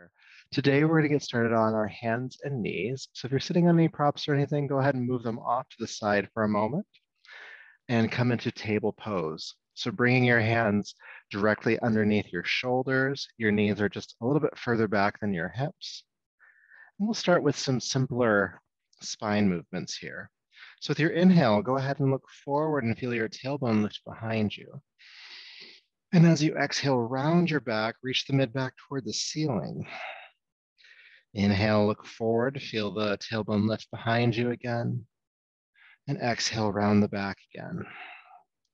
Chapter. Today we're going to get started on our hands and knees. So if you're sitting on any props or anything, go ahead and move them off to the side for a moment and come into table pose. So bringing your hands directly underneath your shoulders, your knees are just a little bit further back than your hips. And we'll start with some simpler spine movements here. So with your inhale, go ahead and look forward and feel your tailbone lift behind you. And as you exhale, round your back, reach the mid-back toward the ceiling. Inhale, look forward, feel the tailbone lift behind you again. And exhale, round the back again.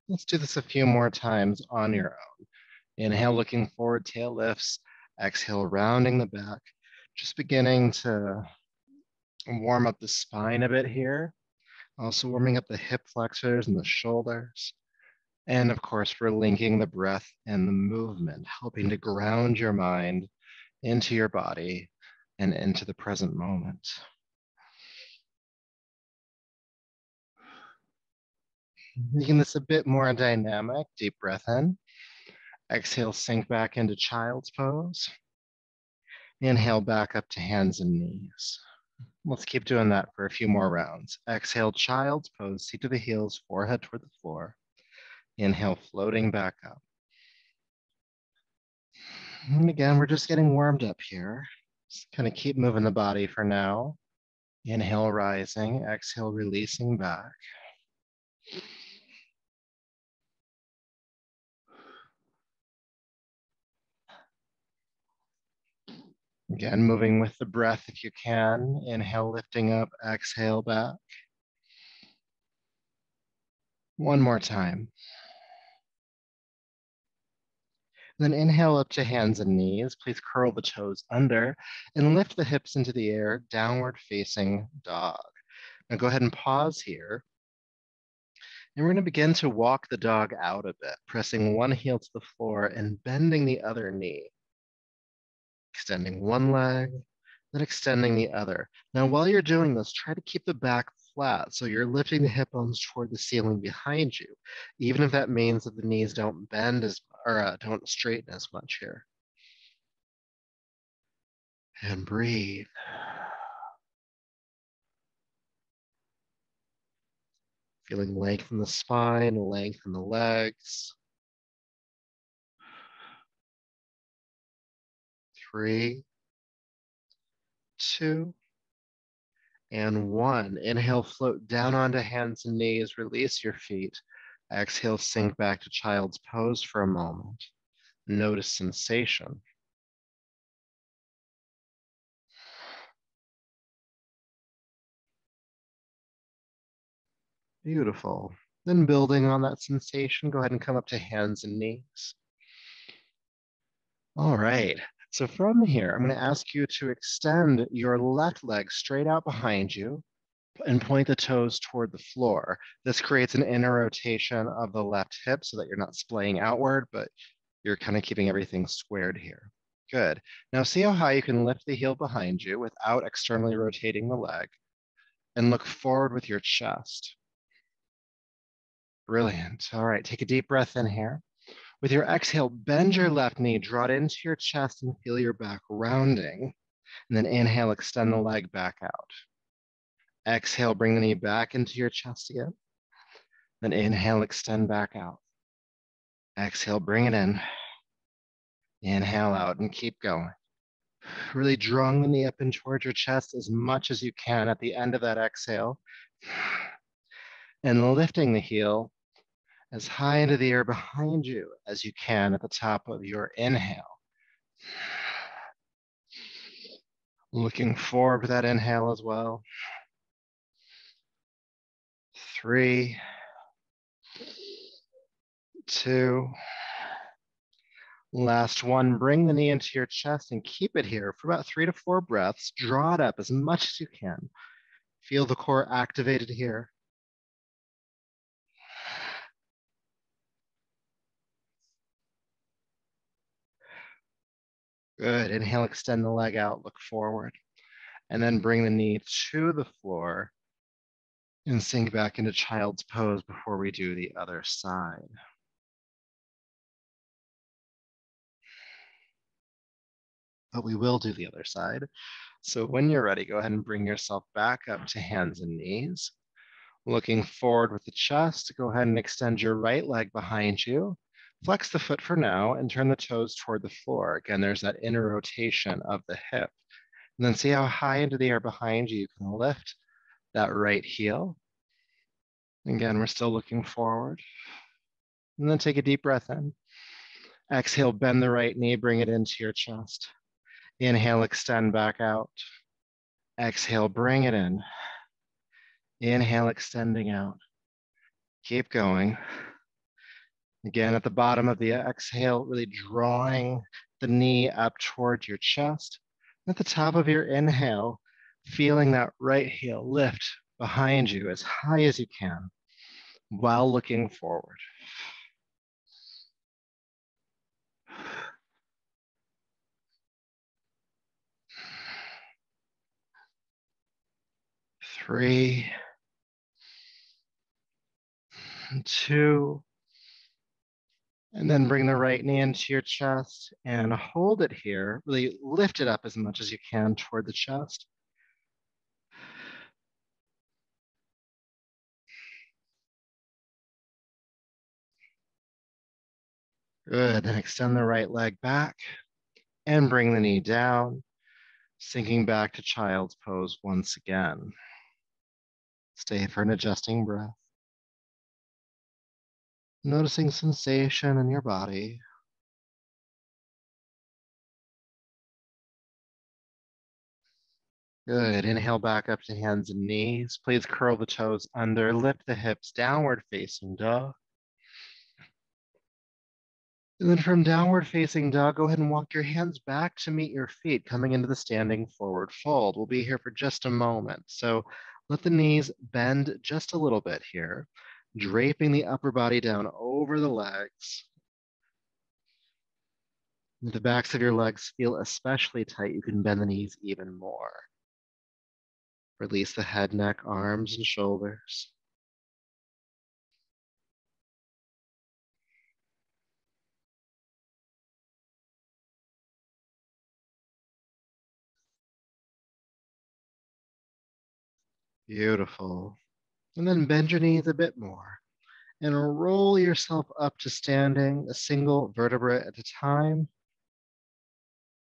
Let's do this a few more times on your own. Inhale, looking forward, tail lifts. Exhale, rounding the back. Just beginning to warm up the spine a bit here. Also warming up the hip flexors and the shoulders. And of course, we're linking the breath and the movement, helping to ground your mind into your body and into the present moment. Making this a bit more dynamic, deep breath in. Exhale, sink back into child's pose. Inhale back up to hands and knees. Let's keep doing that for a few more rounds. Exhale, child's pose, seat to the heels, forehead toward the floor. Inhale, floating back up. And again, we're just getting warmed up here. Just kind of keep moving the body for now. Inhale, rising. Exhale, releasing back. Again, moving with the breath if you can. Inhale, lifting up. Exhale, back. One more time. Then inhale up to hands and knees. Please curl the toes under and lift the hips into the air, downward facing dog. Now go ahead and pause here. And we're going to begin to walk the dog out a bit, pressing one heel to the floor and bending the other knee. Extending one leg, then extending the other. Now, while you're doing this, try to keep the back flat so you're lifting the hip bones toward the ceiling behind you, even if that means that the knees don't bend or don't straighten as much here. And breathe. Feeling length in the spine, length in the legs. 3, 2, and 1. Inhale, float down onto hands and knees, release your feet. Exhale, sink back to child's pose for a moment. Notice sensation. Beautiful. Then building on that sensation, go ahead and come up to hands and knees. All right. So from here, I'm going to ask you to extend your left leg straight out behind you and point the toes toward the floor. This creates an inner rotation of the left hip so that you're not splaying outward, but you're kind of keeping everything squared here. Good. Now see how high you can lift the heel behind you without externally rotating the leg, and look forward with your chest. Brilliant. All right, take a deep breath in here. With your exhale, bend your left knee, draw it into your chest and feel your back rounding. And then inhale, extend the leg back out. Exhale, bring the knee back into your chest again. Then inhale, extend back out. Exhale, bring it in. Inhale out and keep going. Really drawing the knee up and towards your chest as much as you can at the end of that exhale. And lifting the heel as high into the air behind you as you can at the top of your inhale. Looking forward with that inhale as well. 3, 2, last one. Bring the knee into your chest and keep it here for about 3 to 4 breaths. Draw it up as much as you can. Feel the core activated here. Good. Inhale, extend the leg out, look forward. And then bring the knee to the floor and sink back into child's pose before we do the other side. but we will do the other side. So when you're ready, go ahead and bring yourself back up to hands and knees. Looking forward with the chest, go ahead and extend your right leg behind you. Flex the foot for now and turn the toes toward the floor. Again, there's that inner rotation of the hip. And then see how high into the air behind you can lift that right heel. Again, we're still looking forward. And then take a deep breath in. Exhale, bend the right knee, bring it into your chest. Inhale, extend back out. Exhale, bring it in. Inhale, extending out. Keep going. Again, at the bottom of the exhale, really drawing the knee up towards your chest. At the top of your inhale, feeling that right heel lift behind you as high as you can while looking forward. Three, two, and then bring the right knee into your chest and hold it here. Really lift it up as much as you can toward the chest. Good, then extend the right leg back and bring the knee down, sinking back to child's pose once again. Stay for an adjusting breath. Noticing sensation in your body. Good, inhale back up to hands and knees. Please curl the toes under, lift the hips, downward facing dog. And then from downward facing dog, go ahead and walk your hands back to meet your feet, coming into the standing forward fold. We'll be here for just a moment. So let the knees bend just a little bit here, draping the upper body down over the legs. If the backs of your legs feel especially tight, you can bend the knees even more. Release the head, neck, arms, and shoulders. Beautiful. And then bend your knees a bit more and roll yourself up to standing, a single vertebra at a time.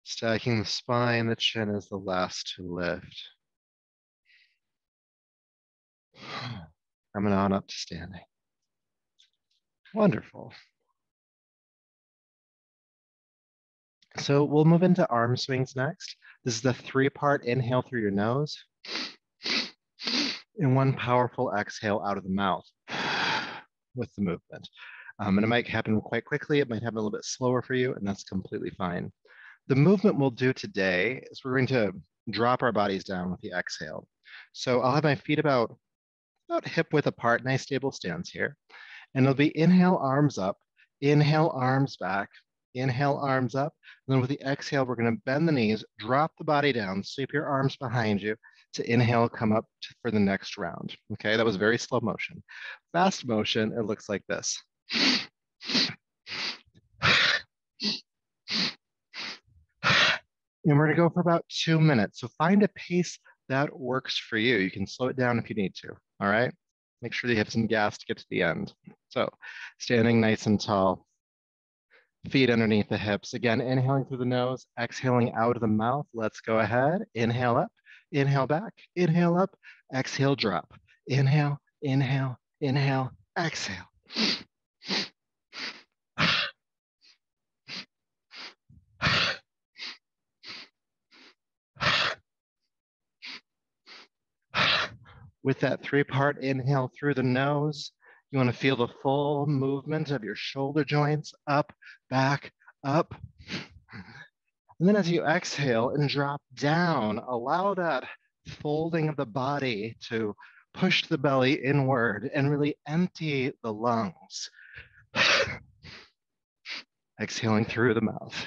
Stacking the spine, the chin is the last to lift. Coming on up to standing. Wonderful. So we'll move into arm swings next. This is the three-part inhale through your nose and one powerful exhale out of the mouth with the movement. And it might happen quite quickly. It might happen a little bit slower for you, and that's completely fine. The movement we'll do today is we're going to drop our bodies down with the exhale. So I'll have my feet about hip width apart, nice stable stance here. And it'll be inhale, arms up, inhale, arms back, inhale, arms up. And then with the exhale, we're going to bend the knees, drop the body down, sweep your arms behind you to inhale, come up for the next round. Okay, that was very slow motion. Fast motion, it looks like this. And we're going to go for about 2 minutes. So find a pace that works for you. You can slow it down if you need to. All right. Make sure you have some gas to get to the end. So standing nice and tall, feet underneath the hips. Again, inhaling through the nose, exhaling out of the mouth. Let's go ahead. Inhale up, inhale back, inhale up, exhale, drop. Inhale, inhale, inhale, exhale. With that three-part inhale through the nose, you want to feel the full movement of your shoulder joints up, back, up. And then as you exhale and drop down, allow that folding of the body to push the belly inward and really empty the lungs. Exhaling through the mouth.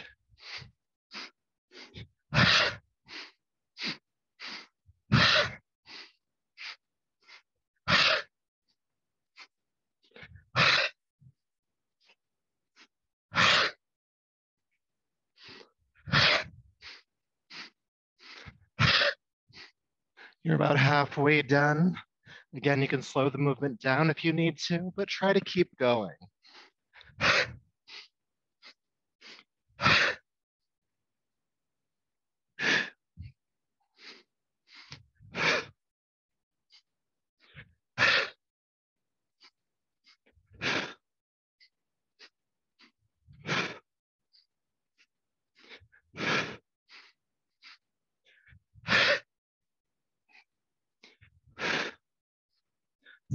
You're about halfway done. Again, you can slow the movement down if you need to, but try to keep going.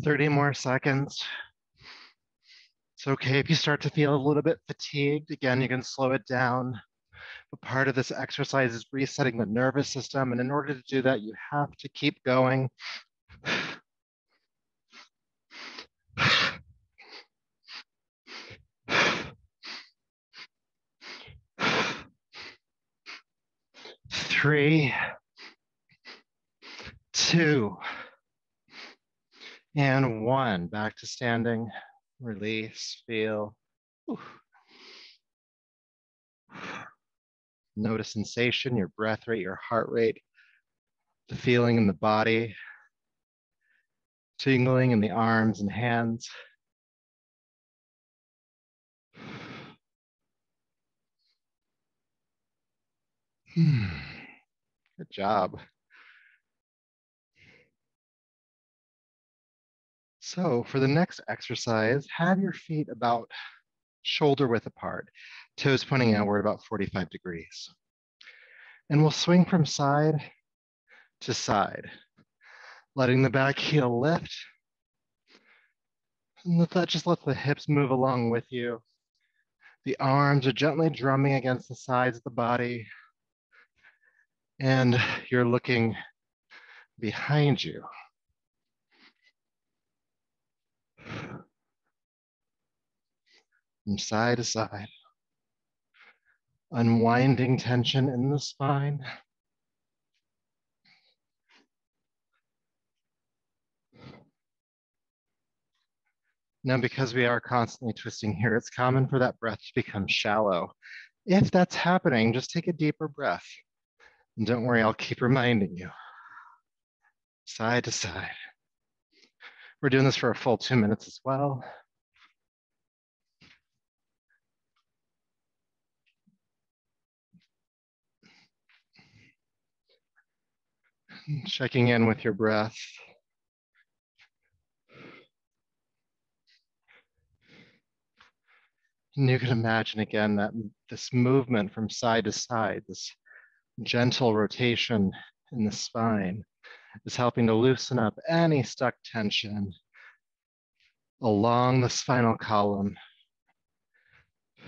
30 more seconds. It's okay if you start to feel a little bit fatigued. Again, you can slow it down. But part of this exercise is resetting the nervous system. And in order to do that, you have to keep going. 3, 2, and 1. Back to standing. Release, feel. Notice sensation, your breath rate, your heart rate, the feeling in the body, tingling in the arms and hands. Good job. So for the next exercise, have your feet about shoulder width apart, toes pointing outward about 45 degrees. And we'll swing from side to side, letting the back heel lift. And just let the hips move along with you. The arms are gently drumming against the sides of the body. And you're looking behind you. From side to side. Unwinding tension in the spine. Now, because we are constantly twisting here, it's common for that breath to become shallow. If that's happening, just take a deeper breath. And don't worry, I'll keep reminding you. Side to side. We're doing this for a full 2 minutes as well. Checking in with your breath. And you can imagine again that this movement from side to side, this gentle rotation in the spine is helping to loosen up any stuck tension along the spinal column. You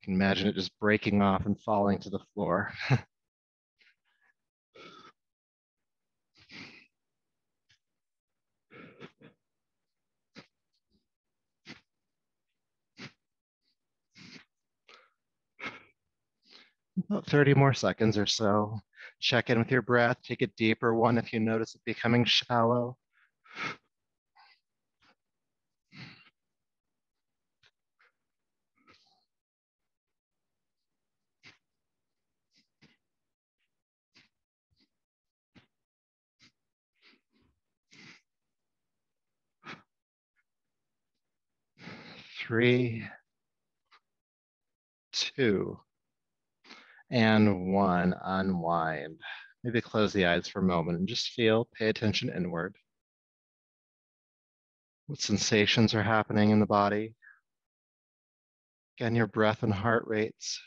can imagine it just breaking off and falling to the floor. About 30 more seconds or so. Check in with your breath. Take a deeper one if you notice it becoming shallow. Three, 2, and 1. Unwind. Maybe close the eyes for a moment and just feel, pay attention inward. What sensations are happening in the body? Again, your breath and heart rates.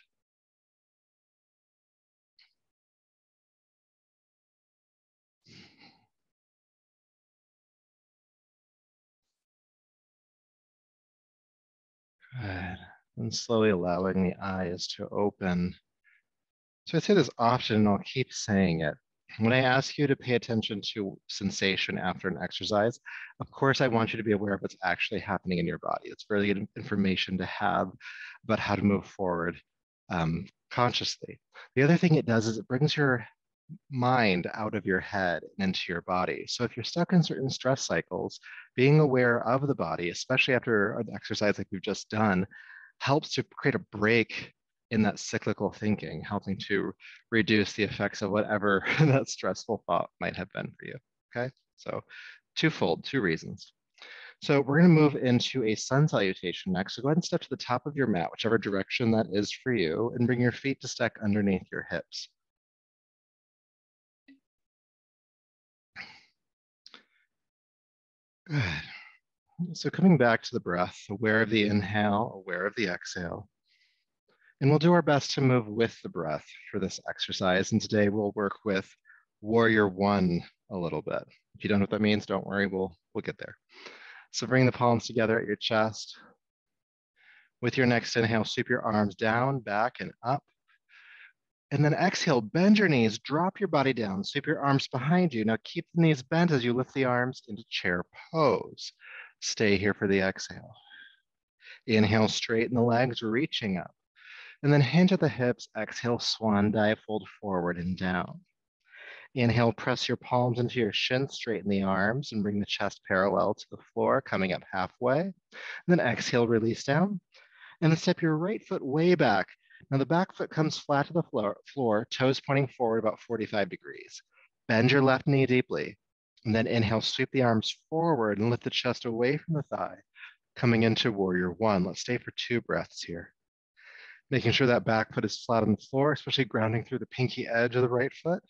Good. And slowly allowing the eyes to open. So I say this often, and I'll keep saying it. When I ask you to pay attention to sensation after an exercise, of course, I want you to be aware of what's actually happening in your body. It's very good information to have about how to move forward consciously. The other thing it does is it brings your mind out of your head and into your body. So if you're stuck in certain stress cycles, being aware of the body, especially after an exercise like we've just done, helps to create a break in that cyclical thinking, helping to reduce the effects of whatever that stressful thought might have been for you. Okay, so twofold, two reasons. So we're going to move into a sun salutation next. So go ahead and step to the top of your mat, whichever direction that is for you, and bring your feet to stack underneath your hips. Good. So coming back to the breath, aware of the inhale, aware of the exhale. And we'll do our best to move with the breath for this exercise. And today we'll work with warrior one a little bit. If you don't know what that means, don't worry, we'll get there. So bring the palms together at your chest. With your next inhale, sweep your arms down, back, and up. And then exhale, bend your knees, drop your body down, sweep your arms behind you. Now keep the knees bent as you lift the arms into chair pose. Stay here for the exhale. Inhale, straighten the legs, reaching up. And then hinge at the hips, exhale, swan dive, fold forward and down. Inhale, press your palms into your shins, straighten the arms and bring the chest parallel to the floor, coming up halfway. And then exhale, release down. And then step your right foot way back. Now the back foot comes flat to the floor, toes pointing forward about 45 degrees. Bend your left knee deeply. And then inhale, sweep the arms forward and lift the chest away from the thigh, coming into warrior one. Let's stay for 2 breaths here. Making sure that back foot is flat on the floor, especially grounding through the pinky edge of the right foot.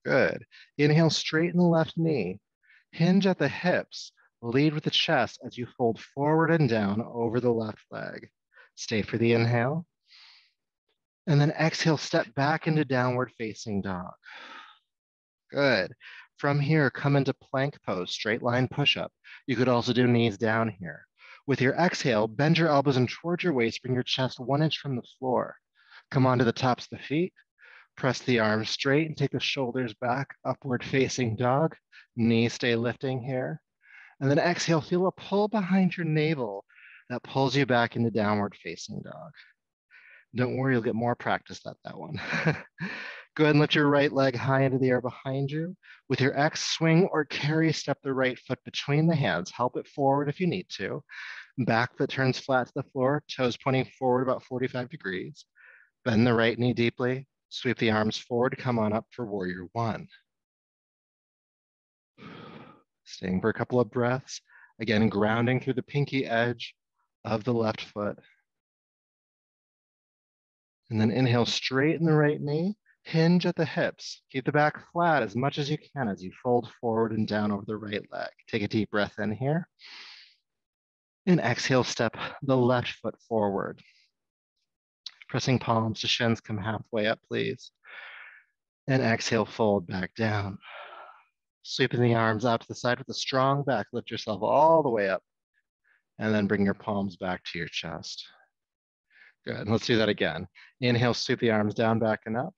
Good. Inhale, straighten the left knee. Hinge at the hips. Lead with the chest as you fold forward and down over the left leg. Stay for the inhale. And then exhale, step back into downward facing dog. Good. From here, come into plank pose, straight line push-up. You could also do knees down here. With your exhale, bend your elbows in towards your waist, bring your chest 1 inch from the floor. Come onto the tops of the feet, press the arms straight and take the shoulders back, upward facing dog. Knees stay lifting here. And then exhale, feel a pull behind your navel that pulls you back into downward facing dog. Don't worry, you'll get more practice at that one. Go ahead and lift your right leg high into the air behind you. With your X, swing or carry, step the right foot between the hands. Help it forward if you need to. Back foot turns flat to the floor, toes pointing forward about 45 degrees. Bend the right knee deeply. Sweep the arms forward. Come on up for warrior one. Staying for a couple of breaths. Again, grounding through the pinky edge of the left foot. And then inhale, straighten the right knee. Hinge at the hips. Keep the back flat as much as you can as you fold forward and down over the right leg. Take a deep breath in here. And exhale, step the left foot forward. Pressing palms to shins, come halfway up, please. And exhale, fold back down. Sweeping the arms out to the side with a strong back. Lift yourself all the way up. And then bring your palms back to your chest. Good, and let's do that again. Inhale, sweep the arms down, back and up.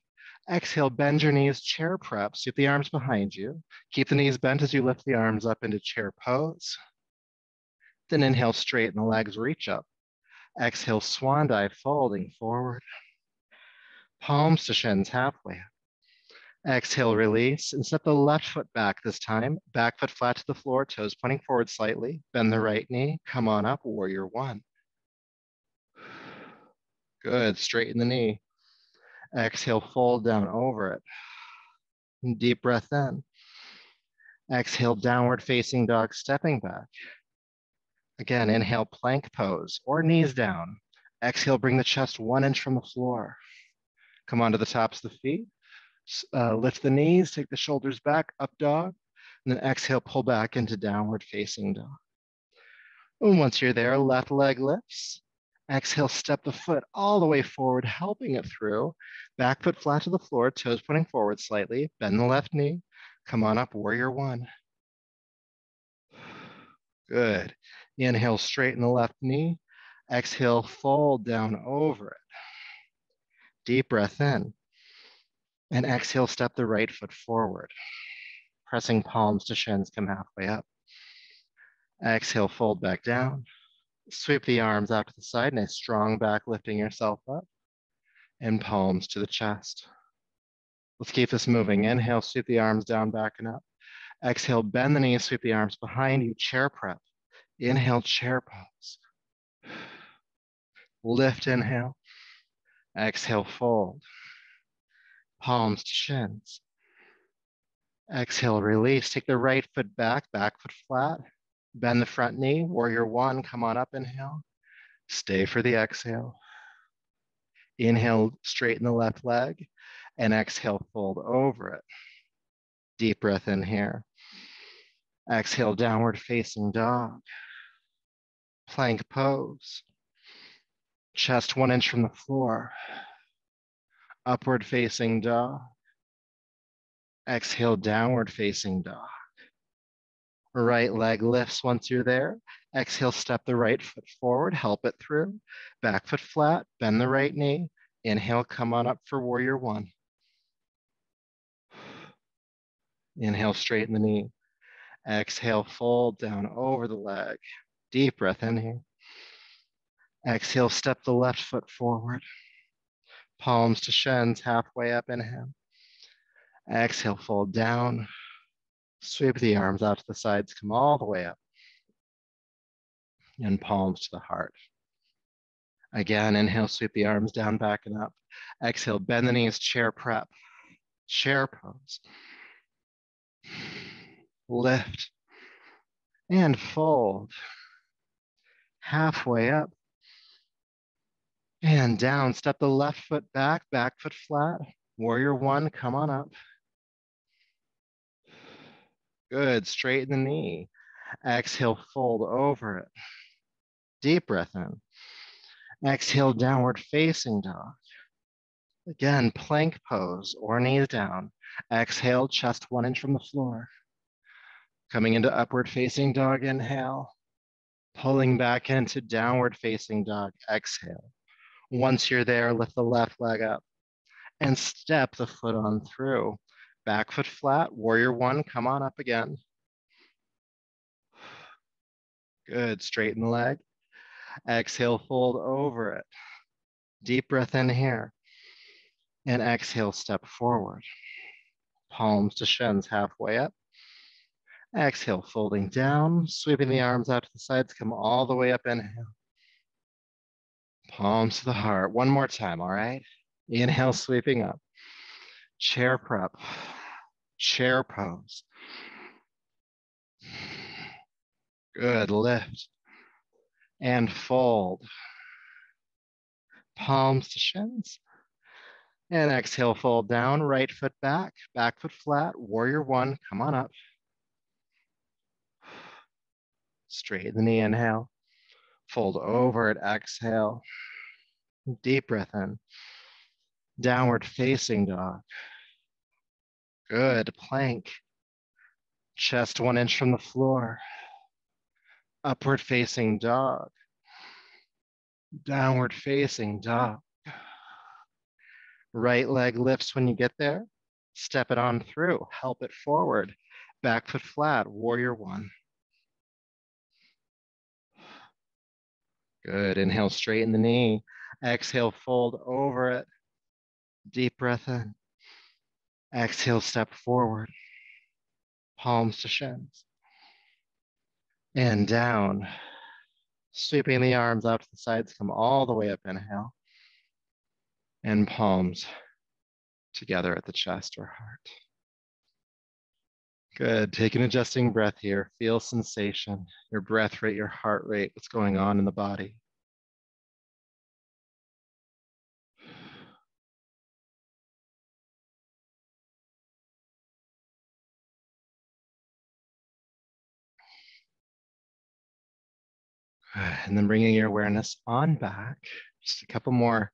Exhale, bend your knees, chair prep. Sweep the arms behind you. Keep the knees bent as you lift the arms up into chair pose. Then inhale, straighten the legs, reach up. Exhale, swan dive, folding forward. Palms to shins, halfway up. Exhale, release, and step the left foot back this time. Back foot flat to the floor, toes pointing forward slightly. Bend the right knee, come on up, warrior one. Good, straighten the knee. Exhale, fold down over it. Deep breath in. Exhale, downward facing dog, stepping back. Again, inhale, plank pose or knees down. Exhale, bring the chest 1 inch from the floor. Come onto the tops of the feet. Lift the knees, take the shoulders back, up dog. And then exhale, pull back into downward facing dog. And once you're there, left leg lifts. Exhale, step the foot all the way forward, helping it through. Back foot flat to the floor, toes pointing forward slightly. Bend the left knee. Come on up, warrior one. Good. Inhale, straighten the left knee. Exhale, fold down over it. Deep breath in. And exhale, step the right foot forward. Pressing palms to shins, come halfway up. Exhale, fold back down. Sweep the arms out to the side, nice strong back, lifting yourself up. And palms to the chest. Let's keep this moving. Inhale, sweep the arms down, back and up. Exhale, bend the knees, sweep the arms behind you, chair prep. Inhale, chair pose. Lift, inhale. Exhale, fold. Palms to shins. Exhale, release. Take the right foot back foot flat. Bend the front knee, warrior one, come on up, inhale. Stay for the exhale. Inhale, straighten the left leg, and exhale, fold over it. Deep breath in here. Exhale, downward facing dog. Plank pose. Chest 1 inch from the floor. Upward facing dog. Exhale, downward facing dog. Right leg lifts once you're there. Exhale, step the right foot forward, help it through. Back foot flat, bend the right knee. Inhale, come on up for warrior one. Inhale, straighten the knee. Exhale, fold down over the leg. Deep breath in here. Exhale, step the left foot forward. Palms to shins, halfway up, inhale. Exhale, fold down. Sweep the arms out to the sides, come all the way up. And palms to the heart. Again, inhale, sweep the arms down, back and up. Exhale, bend the knees, chair prep. Chair pose. Lift and fold. Halfway up and down. Step the left foot back foot flat. Warrior one, come on up. Good, straighten the knee. Exhale, fold over it. Deep breath in. Exhale, downward facing dog. Again, plank pose or knees down. Exhale, chest 1 inch from the floor. Coming into upward facing dog, inhale. Pulling back into downward facing dog, exhale. Once you're there, lift the left leg up and step the foot on through. Back foot flat, warrior one, come on up again. Good, straighten the leg. Exhale, fold over it. Deep breath in here. And exhale, step forward. Palms to shins, halfway up. Exhale, folding down, sweeping the arms out to the sides, come all the way up, inhale. Palms to the heart. One more time, all right? Inhale, sweeping up. Chair prep. Chair pose. Good, lift. And fold. Palms to shins. And exhale, fold down, right foot back foot flat, warrior one, come on up. Straighten the knee, inhale. Fold over it, exhale. Deep breath in. Downward facing dog. Good, plank. Chest 1 inch from the floor. Upward facing dog. Downward facing dog. Right leg lifts when you get there. Step it on through, help it forward. Back foot flat, warrior one. Good, inhale, straighten the knee. Exhale, fold over it. Deep breath in. Exhale, step forward. Palms to shins. And down. Sweeping the arms out to the sides, come all the way up, inhale. And palms together at the chest or heart. Good, take an adjusting breath here. Feel sensation, your breath rate, your heart rate, what's going on in the body. And then bringing your awareness on back. Just a couple more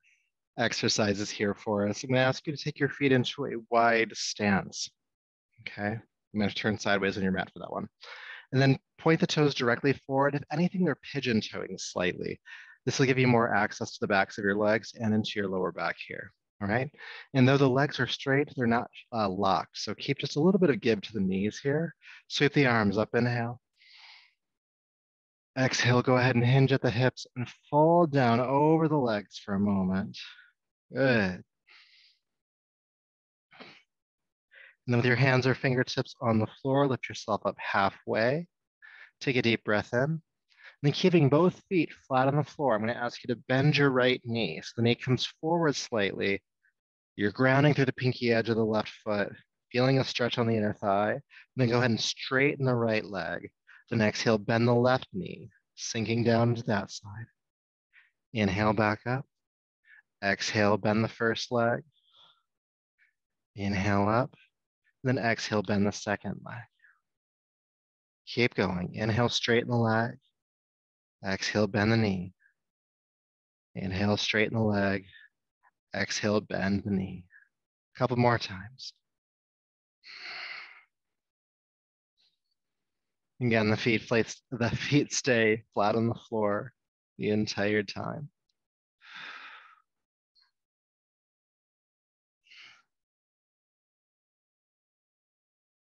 exercises here for us. I'm going to ask you to take your feet into a wide stance. Okay, I'm going to turn sideways on your mat for that one. And then point the toes directly forward. If anything, they're pigeon toeing slightly. This will give you more access to the backs of your legs and into your lower back here. All right. And though the legs are straight, they're not locked. So keep just a little bit of give to the knees here. Sweep the arms up, inhale. Exhale, go ahead and hinge at the hips and fall down over the legs for a moment. Good. And then with your hands or fingertips on the floor, lift yourself up halfway. Take a deep breath in. Then keeping both feet flat on the floor, I'm going to ask you to bend your right knee. So the knee comes forward slightly. You're grounding through the pinky edge of the left foot, feeling a stretch on the inner thigh. Then go ahead and straighten the right leg. Then exhale, bend the left knee, sinking down to that side. Inhale back up. Exhale, bend the first leg. Inhale up. Then exhale, bend the second leg. Keep going. Inhale, straighten the leg. Exhale, bend the knee. Inhale, straighten the leg. Exhale, bend the knee. A couple more times. Again, the feet stay flat on the floor the entire time.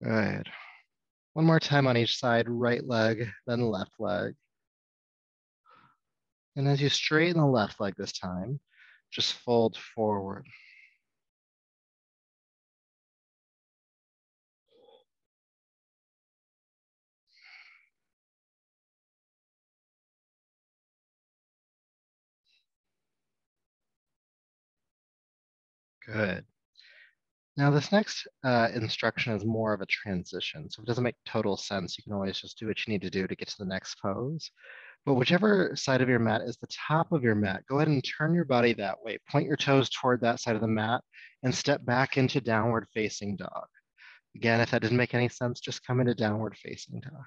Good. One more time on each side, right leg, then left leg. And as you straighten the left leg this time, just fold forward. Good. Now this next instruction is more of a transition. So if it doesn't make total sense, you can always just do what you need to do to get to the next pose. But whichever side of your mat is the top of your mat, go ahead and turn your body that way. Point your toes toward that side of the mat and step back into downward facing dog. Again, if that didn't make any sense, just come into downward facing dog.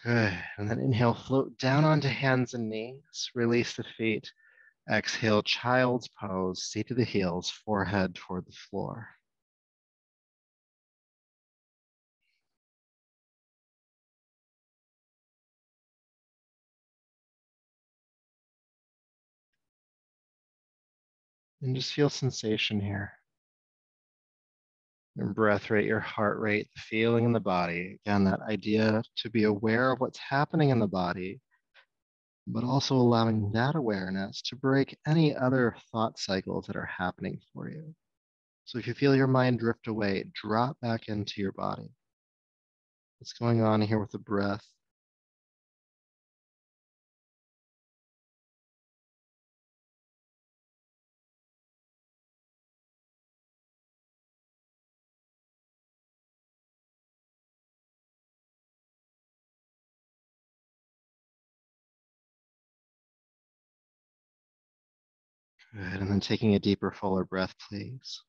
Good. And then inhale, float down onto hands and knees. Release the feet. Exhale, child's pose, seat to the heels, forehead toward the floor. And just feel sensation here. Your breath rate, your heart rate, the feeling in the body. Again, that idea to be aware of what's happening in the body, but also allowing that awareness to break any other thought cycles that are happening for you. So if you feel your mind drift away, drop back into your body. What's going on here with the breath? Good. And then taking a deeper, fuller breath, please.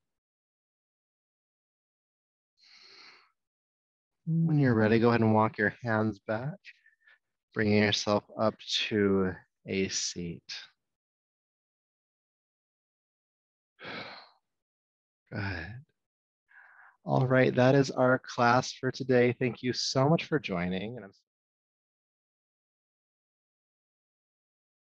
When you're ready, go ahead and walk your hands back, bringing yourself up to a seat. Good. All right, that is our class for today. Thank you so much for joining. And I'm